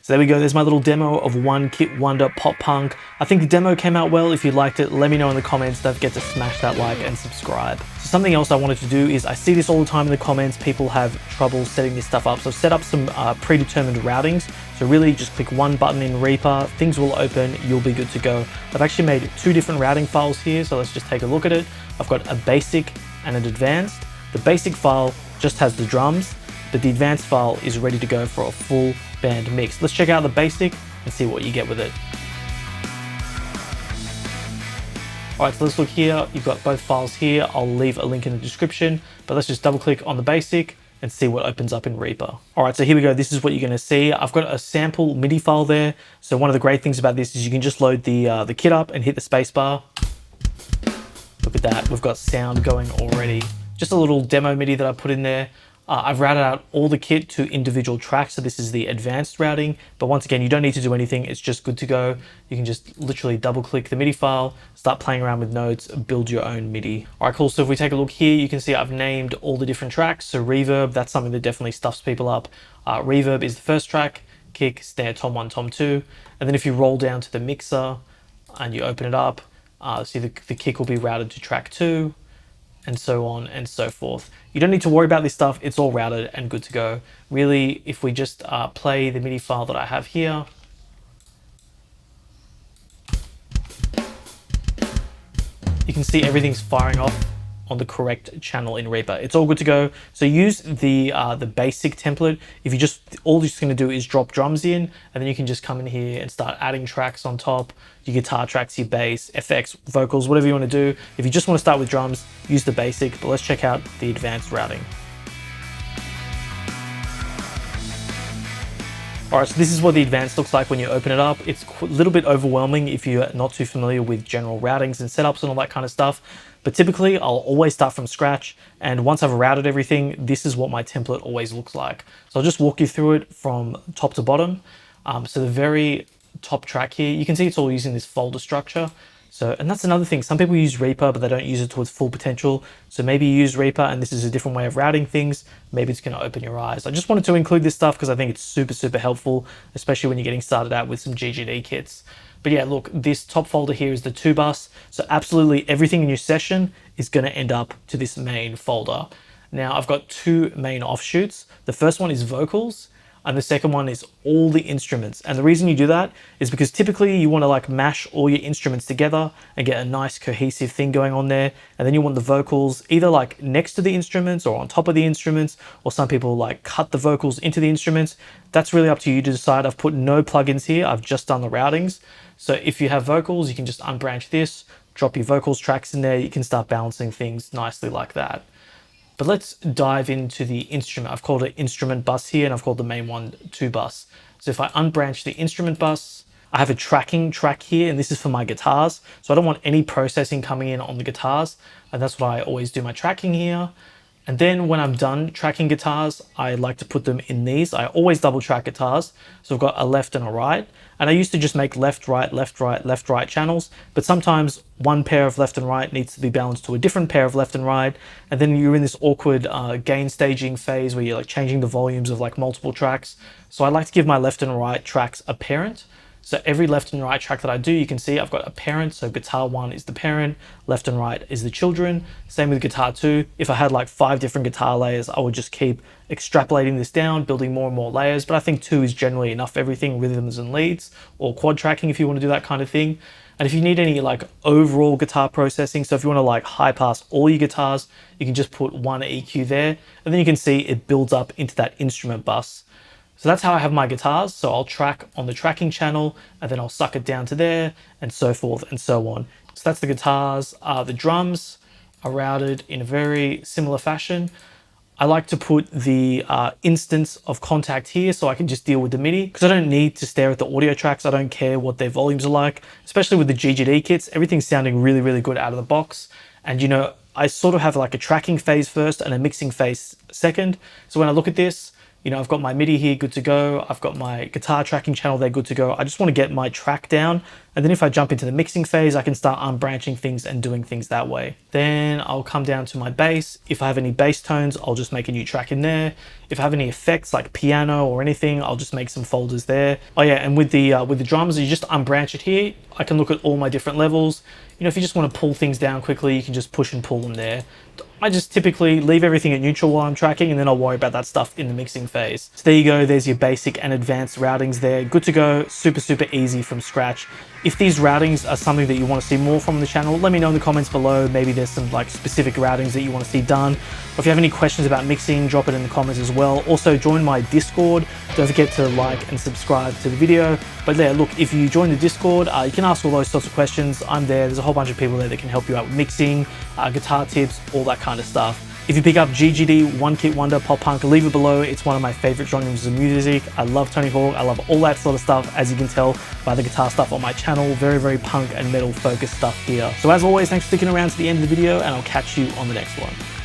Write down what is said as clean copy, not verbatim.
So there we go, there's my little demo of One Kit Wonder Pop Punk. I think the demo came out well. If you liked it, let me know in the comments. Don't forget to smash that like and subscribe. So something else I wanted to do is, I see this all the time in the comments, people have trouble setting this stuff up. So set up some predetermined routings. So really just click one button in Reaper, things will open, you'll be good to go. I've actually made two different routing files here, so let's just take a look at it. I've got a basic and an advanced. The basic file just has the drums, but the advanced file is ready to go for a full band mix. Let's check out the basic and see what you get with it. All right, so let's look here. You've got both files here. I'll leave a link in the description, but let's just double click on the basic and see what opens up in Reaper. All right, so here we go. This is what you're gonna see. I've got a sample MIDI file there. So one of the great things about this is you can just load the kit up and hit the space bar. Look at that, we've got sound going already. Just a little demo MIDI that I put in there. I've routed out all the kit to individual tracks, so this is the advanced routing, but once again, you don't need to do anything, it's just good to go. You can just literally double click the MIDI file, start playing around with notes, build your own MIDI. All right, cool, so if we take a look here, you can see I've named all the different tracks. So reverb, that's something that definitely stuffs people up. Reverb is the first track, kick, snare, tom 1, tom 2, and then if you roll down to the mixer and you open it up, see the kick will be routed to track 2, and so on and so forth. You don't need to worry about this stuff, it's all routed and good to go. Really, if we just play the MIDI file that I have here, you can see everything's firing off on the correct channel in Reaper. It's all good to go. So use the basic template. If you just, all you're just gonna do is drop drums in, and then you can just come in here and start adding tracks on top, your guitar tracks, your bass, FX, vocals, whatever you wanna do. If you just wanna start with drums, use the basic, but let's check out the advanced routing. All right, so this is what the advanced looks like when you open it up. It's a little bit overwhelming if you're not too familiar with general routings and setups and all that kind of stuff. But typically I'll always start from scratch. And once I've routed everything, this is what my template always looks like. So I'll just walk you through it from top to bottom. So the very top track here, you can see it's all using this folder structure. So, and that's another thing, some people use Reaper, but they don't use it to its full potential. So maybe you use Reaper and this is a different way of routing things. Maybe it's gonna open your eyes. I just wanted to include this stuff because I think it's super, super helpful, especially when you're getting started out with some GGD kits. But yeah, look, this top folder here is the 2-bus. So absolutely everything in your session is gonna end up to this main folder. Now I've got two main offshoots. The first one is vocals, and the second one is all the instruments. And the reason you do that is because typically you want to like mash all your instruments together and get a nice cohesive thing going on there. And then you want the vocals either like next to the instruments or on top of the instruments, or some people like cut the vocals into the instruments. That's really up to you to decide. I've put no plugins here, I've just done the routings. So if you have vocals, you can just unbranch this, drop your vocals tracks in there, you can start balancing things nicely like that. But let's dive into the instrument. I've called it instrument bus here, and I've called the main one 2-bus. So if I unbranch the instrument bus, I have a tracking track here, and this is for my guitars. So I don't want any processing coming in on the guitars, and that's why I always do my tracking here. And then when I'm done tracking guitars, I like to put them in these. I always double track guitars. So I've got a left and a right. And I used to just make left, right, left, right, left, right channels. But sometimes one pair of left and right needs to be balanced to a different pair of left and right. And then you're in this awkward gain staging phase where you're like changing the volumes of like multiple tracks. So I like to give my left and right tracks a parent. So every left and right track that I do, you can see I've got a parent. So guitar 1 is the parent, left and right is the children. Same with guitar 2. If I had like 5 different guitar layers, I would just keep extrapolating this down, building more and more layers. But I think 2 is generally enough for everything, rhythms and leads, or quad tracking if you want to do that kind of thing. And if you need any like overall guitar processing, so if you want to like high pass all your guitars, you can just put one EQ there, and then you can see it builds up into that instrument bus. So that's how I have my guitars. So I'll track on the tracking channel, and then I'll suck it down to there, and so forth and so on. So that's the guitars. The drums are routed in a very similar fashion. I like to put the instance of contact here so I can just deal with the MIDI, because I don't need to stare at the audio tracks. I don't care what their volumes are like, especially with the GGD kits. Everything's sounding really, really good out of the box. And you know, I sort of have like a tracking phase first and a mixing phase second. So when I look at this, you know, I've got my MIDI here good to go. I've got my guitar tracking channel there good to go. I just want to get my track down, And then if I jump into the mixing phase, I can start unbranching things and doing things that way. Then I'll come down to my bass. If I have any bass tones, I'll just make a new track in there. If I have any effects like piano or anything, I'll just make some folders there. Oh yeah, and with the drums, you just unbranch it here. I can look at all my different levels. You know, if you just want to pull things down quickly, you can just push and pull them there. I just typically leave everything at neutral while I'm tracking, and then I'll worry about that stuff in the mixing phase. So there you go, there's your basic and advanced routings there. Good to go, super, super easy from scratch. If these routings are something that you want to see more from the channel, let me know in the comments below. Maybe there's some like specific routings that you want to see done. Or if you have any questions about mixing, drop it in the comments as well. Also join my Discord. Don't forget to like and subscribe to the video. But yeah, look, if you join the Discord, you can ask all those sorts of questions. I'm there. There's a whole bunch of people there that can help you out with mixing, guitar tips, all that kind of stuff. If you pick up GGD, One Kit Wonder, Pop Punk, leave it below. It's one of my favorite genres of music. I love Tony Hawk. I love all that sort of stuff, as you can tell by the guitar stuff on my channel. Very, very punk and metal focused stuff here. So as always, thanks for sticking around to the end of the video, and I'll catch you on the next one.